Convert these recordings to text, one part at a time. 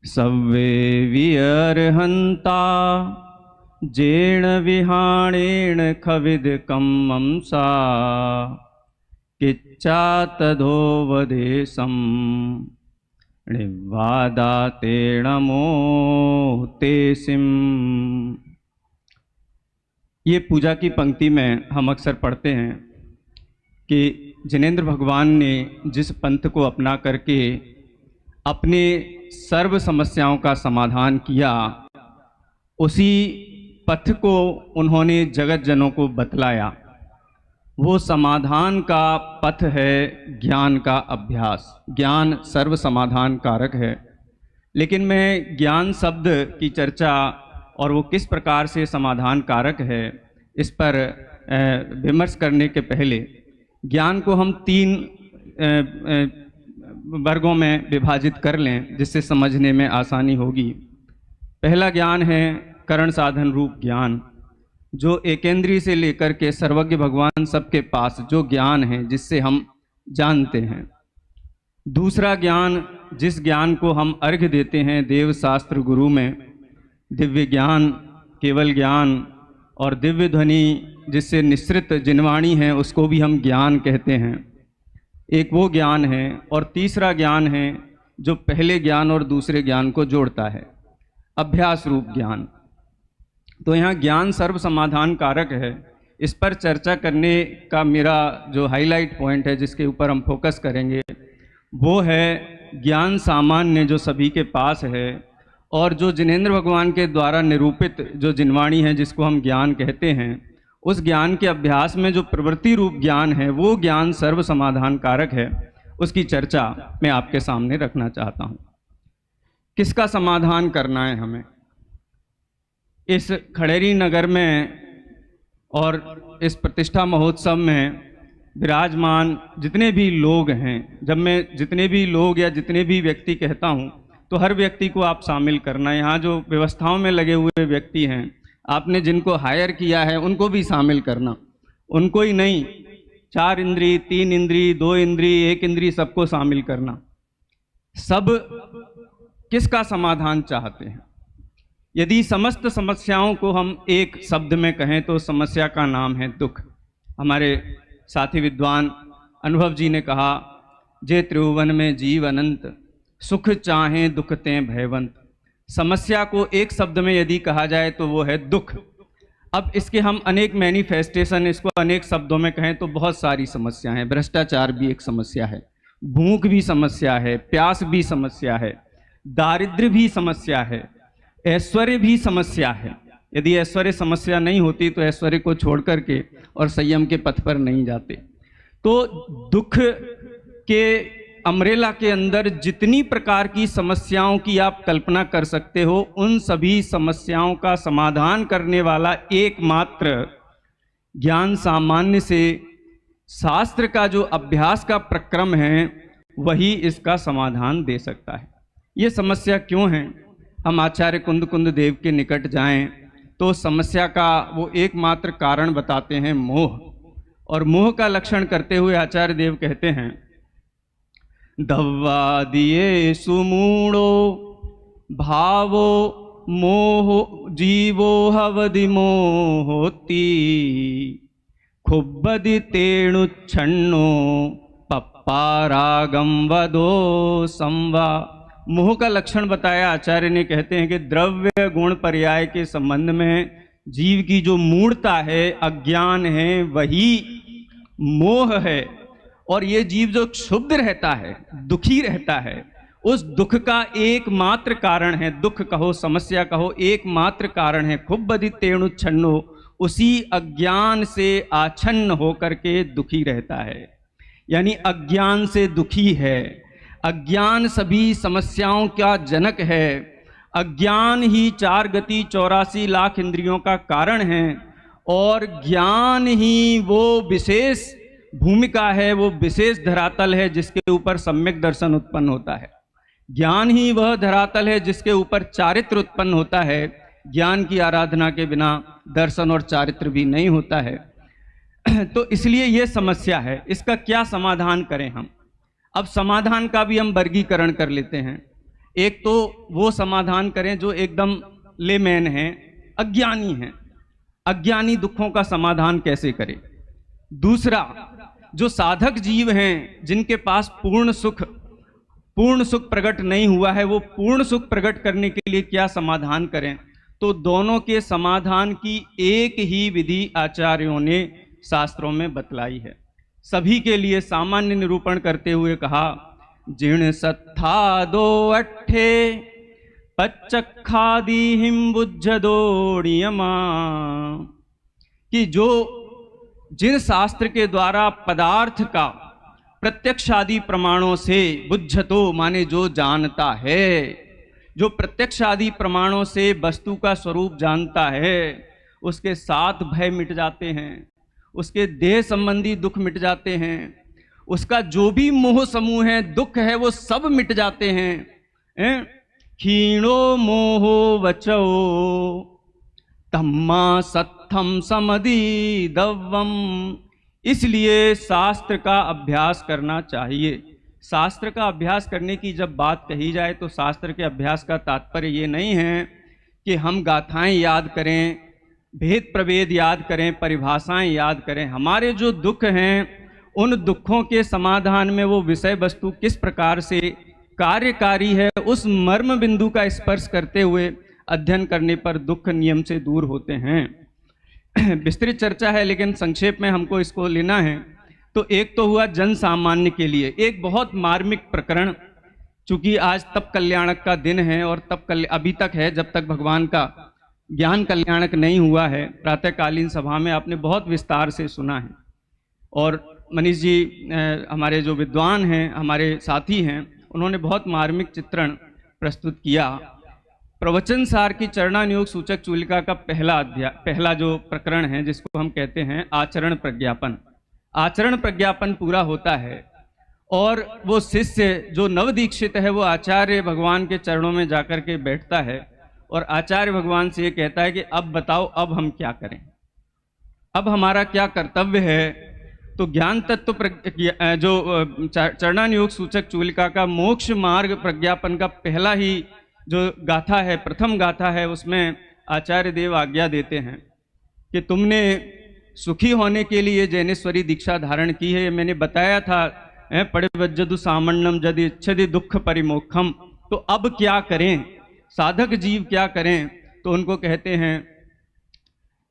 सव्वे विअर्हन्ता जेण विहाणेन खविदकम्मंसा किच्चा तदोवदेशं निवादातेण मोतेसिम। ये पूजा की पंक्ति में हम अक्सर पढ़ते हैं कि जिनेंद्र भगवान ने जिस पंथ को अपना करके अपने सर्व समस्याओं का समाधान किया, उसी पथ को उन्होंने जगत जनों को बतलाया। वो समाधान का पथ है ज्ञान का अभ्यास। ज्ञान सर्व समाधान कारक है, लेकिन मैं ज्ञान शब्द की चर्चा और वो किस प्रकार से समाधान कारक है इस पर विमर्श करने के पहले ज्ञान को हम तीन वर्गों में विभाजित कर लें, जिससे समझने में आसानी होगी। पहला ज्ञान है करण साधन रूप ज्ञान, जो एकेंद्रीय से लेकर के सर्वज्ञ भगवान सबके पास जो ज्ञान है जिससे हम जानते हैं। दूसरा ज्ञान, जिस ज्ञान को हम अर्घ्य देते हैं देव शास्त्र गुरु में, दिव्य ज्ञान, केवल ज्ञान और दिव्य ध्वनि जिससे निश्रित जिनवाणी है, उसको भी हम ज्ञान कहते हैं। एक वो ज्ञान है। और तीसरा ज्ञान है जो पहले ज्ञान और दूसरे ज्ञान को जोड़ता है, अभ्यास रूप ज्ञान। तो यहाँ ज्ञान सर्व समाधान कारक है। इस पर चर्चा करने का मेरा जो हाईलाइट पॉइंट है, जिसके ऊपर हम फोकस करेंगे, वो है ज्ञान सामान्य जो सभी के पास है, और जो जिनेंद्र भगवान के द्वारा निरूपित जो जिनवाणी है जिसको हम ज्ञान कहते हैं, उस ज्ञान के अभ्यास में जो प्रवृत्ति रूप ज्ञान है वो ज्ञान सर्व समाधान कारक है। उसकी चर्चा मैं आपके सामने रखना चाहता हूँ। किसका समाधान करना है हमें? इस खड़ेरी नगर में और इस प्रतिष्ठा महोत्सव में विराजमान जितने भी लोग हैं, जब मैं जितने भी लोग या जितने भी व्यक्ति कहता हूँ तो हर व्यक्ति को आप शामिल करना। यहाँ जो व्यवस्थाओं में लगे हुए व्यक्ति हैं, आपने जिनको हायर किया है उनको भी शामिल करना, उनको ही नहीं, 4 इंद्री, 3 इंद्री, 2 इंद्री, 1 इंद्री, सबको शामिल करना। सब किसका समाधान चाहते हैं? यदि समस्त समस्याओं को हम एक शब्द में कहें तो समस्या का नाम है दुख। हमारे साथी विद्वान अनुभव जी ने कहा, जे त्रिभुवन में जीव अनंत, सुख चाहें दुख तें भयवंत। समस्या को एक शब्द में यदि कहा जाए तो वो है दुख। अब इसके हम अनेक मैनिफेस्टेशन, इसको अनेक शब्दों में कहें तो बहुत सारी समस्या हैं। भ्रष्टाचार भी एक समस्या है, भूख भी समस्या है, प्यास भी समस्या है, दारिद्र्य भी समस्या है, ऐश्वर्य भी समस्या है। यदि ऐश्वर्य समस्या नहीं होती तो ऐश्वर्य को छोड़ करके और संयम के पथ पर नहीं जाते। तो दुख के अम्ब्रेला के अंदर जितनी प्रकार की समस्याओं की आप कल्पना कर सकते हो, उन सभी समस्याओं का समाधान करने वाला एकमात्र ज्ञान सामान्य से शास्त्र का जो अभ्यास का प्रक्रम है, वही इसका समाधान दे सकता है। ये समस्या क्यों है? हम आचार्य कुंद कुंद देव के निकट जाएं तो समस्या का वो एकमात्र कारण बताते हैं मोह। और मोह का लक्षण करते हुए आचार्य देव कहते हैं, दव्वा दिए सुमूढ़ो भावो मोह जीवो हवदि मोहोती, खुब्बदि तेणुच्छन्नो पप्पारागम वदो संवा। मोह का लक्षण बताया आचार्य ने। कहते हैं कि द्रव्य गुण पर्याय के संबंध में जीव की जो मूढ़ता है, अज्ञान है, वही मोह है। और ये जीव जो क्षुब्ध रहता है, दुखी रहता है, उस दुख का एकमात्र कारण है, दुख कहो समस्या कहो, एकमात्र कारण है खुब्बदि तेणुच्छन्नो, उसी अज्ञान से आच्छन्न होकर के दुखी रहता है, यानी अज्ञान से दुखी है। अज्ञान सभी समस्याओं का जनक है। अज्ञान ही 4 गति 84 लाख इंद्रियों का कारण है, और ज्ञान ही वो विशेष भूमिका है, वो विशेष धरातल है जिसके ऊपर सम्यक दर्शन उत्पन्न होता है। ज्ञान ही वह धरातल है जिसके ऊपर चारित्र उत्पन्न होता है। ज्ञान की आराधना के बिना दर्शन और चारित्र भी नहीं होता है। तो इसलिए ये समस्या है। इसका क्या समाधान करें हम? अब समाधान का भी हम वर्गीकरण कर लेते हैं। एक तो वो समाधान करें जो एकदम लेमैन है, अज्ञानी है, अज्ञानी दुखों का समाधान कैसे करें। दूसरा, जो साधक जीव हैं जिनके पास पूर्ण सुख प्रकट नहीं हुआ है, वो पूर्ण सुख प्रकट करने के लिए क्या समाधान करें। तो दोनों के समाधान की एक ही विधि आचार्यों ने शास्त्रों में बतलाई है। सभी के लिए सामान्य निरूपण करते हुए कहा, जिण सत्था दो अट्ठे पच्चखादी हिम बुज्झदोड़ियमा, कि जो जिन शास्त्र के द्वारा पदार्थ का प्रत्यक्ष आदि प्रमाणों से, बुज्झतो माने जो जानता है, जो प्रत्यक्ष आदि प्रमाणों से वस्तु का स्वरूप जानता है, उसके 7 भय मिट जाते हैं, उसके देह संबंधी दुख मिट जाते हैं, उसका जो भी मोह समूह है, दुख है, वो सब मिट जाते हैं। क्षीणो मोहो वचो तम्मा सत्थम समदि दव्वम। इसलिए शास्त्र का अभ्यास करना चाहिए। शास्त्र का अभ्यास करने की जब बात कही जाए तो शास्त्र के अभ्यास का तात्पर्य ये नहीं है कि हम गाथाएं याद करें, भेद प्रभेद याद करें, परिभाषाएं याद करें। हमारे जो दुख हैं, उन दुखों के समाधान में वो विषय वस्तु किस प्रकार से कार्यकारी है, उस मर्म बिंदु का स्पर्श करते हुए अध्ययन करने पर दुख नियम से दूर होते हैं। विस्तृत चर्चा है, लेकिन संक्षेप में हमको इसको लेना है। तो एक तो हुआ जन सामान्य के लिए एक बहुत मार्मिक प्रकरण, चूंकि आज तप कल्याणक का दिन है और अभी तक है, जब तक भगवान का ज्ञान कल्याणक नहीं हुआ है। प्रातःकालीन सभा में आपने बहुत विस्तार से सुना है, और मनीष जी हमारे जो विद्वान हैं, हमारे साथी हैं, उन्होंने बहुत मार्मिक चित्रण प्रस्तुत किया। प्रवचन सार की चरणानुयोग सूचक चूलिका का पहला जो प्रकरण है, जिसको हम कहते हैं आचरण प्रज्ञापन। आचरण प्रज्ञापन पूरा होता है और वो शिष्य जो नवदीक्षित है, वो आचार्य भगवान के चरणों में जाकर के बैठता है और आचार्य भगवान से ये कहता है कि अब बताओ, अब हम क्या करें, अब हमारा क्या कर्तव्य है। तो ज्ञान तत्व जो चरणानुयोग सूचक चूलिका का मोक्ष मार्ग प्रज्ञापन का पहला ही जो गाथा है, प्रथम गाथा है, उसमें आचार्य देव आज्ञा देते हैं कि तुमने सुखी होने के लिए जैनेश्वरी दीक्षा धारण की है। मैंने बताया था, पड़िवज्जदु सामण्यम यदि इच्छति दुख परिमोक्षम। तो अब क्या करें, साधक जीव क्या करें। तो उनको कहते हैं,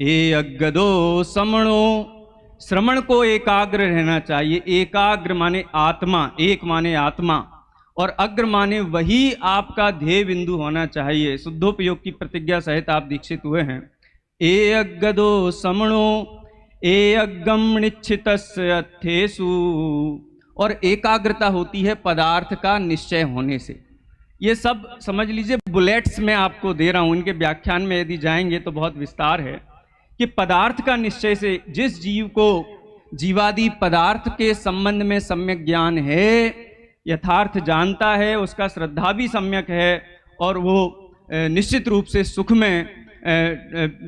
ए अज्ञदो समणो, श्रवण को एकाग्र रहना चाहिए। एकाग्र माने आत्मा, एक माने आत्मा, और अग्र माने वही आपका ध्येय बिंदु होना चाहिए। शुद्धोपयोग की प्रतिज्ञा सहित आप दीक्षित हुए हैं। ए अज्ञदो समणो ए अज्ञम निश्चितस्य अर्थेषु, और एकाग्रता होती है पदार्थ का निश्चय होने से। ये सब समझ लीजिए, बुलेट्स में आपको दे रहा हूं, इनके व्याख्यान में यदि जाएंगे तो बहुत विस्तार है कि पदार्थ का निश्चय से जिस जीव को जीवादि पदार्थ के संबंध में सम्यक ज्ञान है, यथार्थ जानता है, उसका श्रद्धा भी सम्यक है, और वो निश्चित रूप से सुख में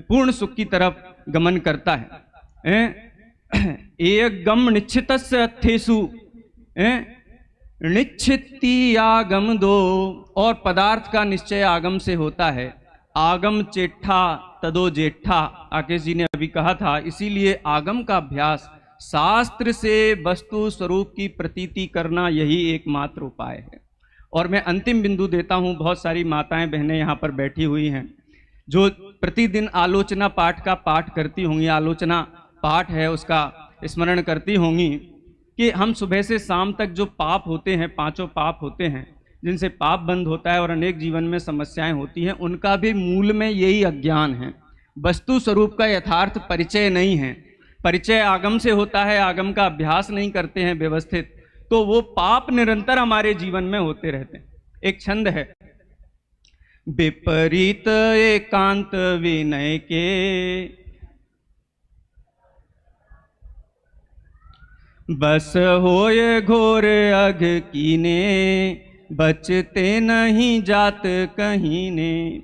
पूर्ण सुख की तरफ गमन करता है। एक गम निश्चितस्य अर्थेषु, निश्चिती आगम दो, और पदार्थ का निश्चय आगम से होता है। आगम चेठा तदो जेठा, आकेश जी ने अभी कहा था। इसीलिए आगम का अभ्यास, शास्त्र से वस्तु स्वरूप की प्रतीति करना, यही एकमात्र उपाय है। और मैं अंतिम बिंदु देता हूं। बहुत सारी माताएं बहनें यहाँ पर बैठी हुई हैं जो प्रतिदिन आलोचना पाठ का पाठ करती होंगी, आलोचना पाठ है उसका स्मरण करती होंगी कि हम सुबह से शाम तक जो पाप होते हैं, 5 पाप होते हैं, जिनसे पाप बंद होता है और अनेक जीवन में समस्याएं होती हैं, उनका भी मूल में यही अज्ञान है। वस्तु स्वरूप का यथार्थ परिचय नहीं है। परिचय आगम से होता है, आगम का अभ्यास नहीं करते हैं व्यवस्थित, तो वो पाप निरंतर हमारे जीवन में होते रहते हैं। एक छंद है, विपरीत एकांत विनय के, बस होए घोर अघ कीने, बचते नहीं जात कहीं ने।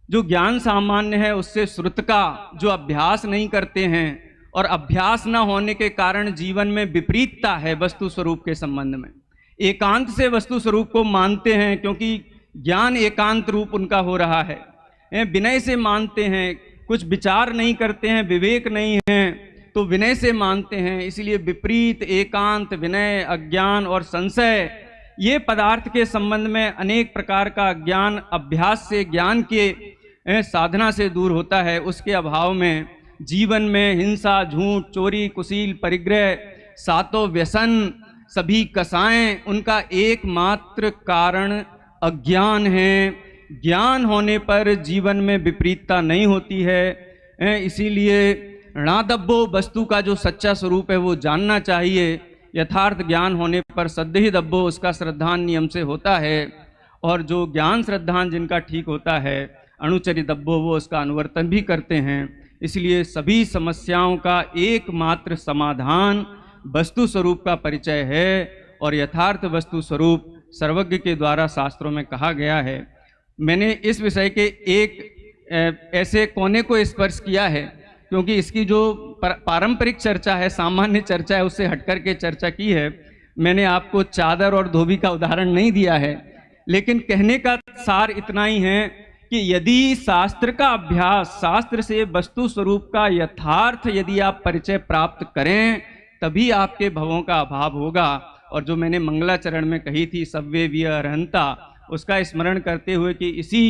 जो ज्ञान सामान्य है, उससे श्रुत का जो अभ्यास नहीं करते हैं, और अभ्यास न होने के कारण जीवन में विपरीतता है वस्तु स्वरूप के संबंध में। एकांत से वस्तु स्वरूप को मानते हैं, क्योंकि ज्ञान एकांत रूप उनका हो रहा है। विनय से मानते हैं, कुछ विचार नहीं करते हैं, विवेक नहीं है तो विनय से मानते हैं। इसलिए विपरीत, एकांत, विनय, अज्ञान और संशय, ये पदार्थ के संबंध में अनेक प्रकार का ज्ञान अभ्यास से, ज्ञान के साधना से दूर होता है। उसके अभाव में जीवन में हिंसा, झूठ, चोरी, कुशील, परिग्रह, सातों व्यसन, सभी कसाएं, उनका एकमात्र कारण अज्ञान है। ज्ञान होने पर जीवन में विपरीतता नहीं होती है। इसीलिए णादब्बो, वस्तु का जो सच्चा स्वरूप है वो जानना चाहिए। यथार्थ ज्ञान होने पर सद्दही दब्बो, उसका श्रद्धान नियम से होता है। और जो ज्ञान श्रद्धान जिनका ठीक होता है, अणुचरि दब्बो, वो उसका अनुवर्तन भी करते हैं। इसलिए सभी समस्याओं का एकमात्र समाधान वस्तु स्वरूप का परिचय है। और यथार्थ वस्तु स्वरूप सर्वज्ञ के द्वारा शास्त्रों में कहा गया है। मैंने इस विषय के एक ऐसे कोने को स्पर्श किया है, क्योंकि इसकी जो पारंपरिक चर्चा है, सामान्य चर्चा है, उससे हटकर के चर्चा की है। मैंने आपको चादर और धोबी का उदाहरण नहीं दिया है, लेकिन कहने का सार इतना ही है कि यदि शास्त्र का अभ्यास, शास्त्र से वस्तु स्वरूप का यथार्थ यदि आप परिचय प्राप्त करें, तभी आपके भवों का अभाव होगा। और जो मैंने मंगलाचरण में कही थी, सव्वे विय अरहंता, उसका स्मरण करते हुए कि इसी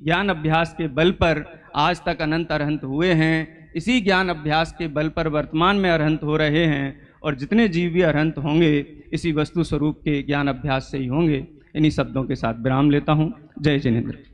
ज्ञान अभ्यास के बल पर आज तक अनंत अरहंत हुए हैं, इसी ज्ञान अभ्यास के बल पर वर्तमान में अरहंत हो रहे हैं, और जितने जीव भी अरहंत होंगे इसी वस्तु स्वरूप के ज्ञान अभ्यास से ही होंगे। इन्हीं शब्दों के साथ विराम लेता हूँ। जय जिनेन्द्र।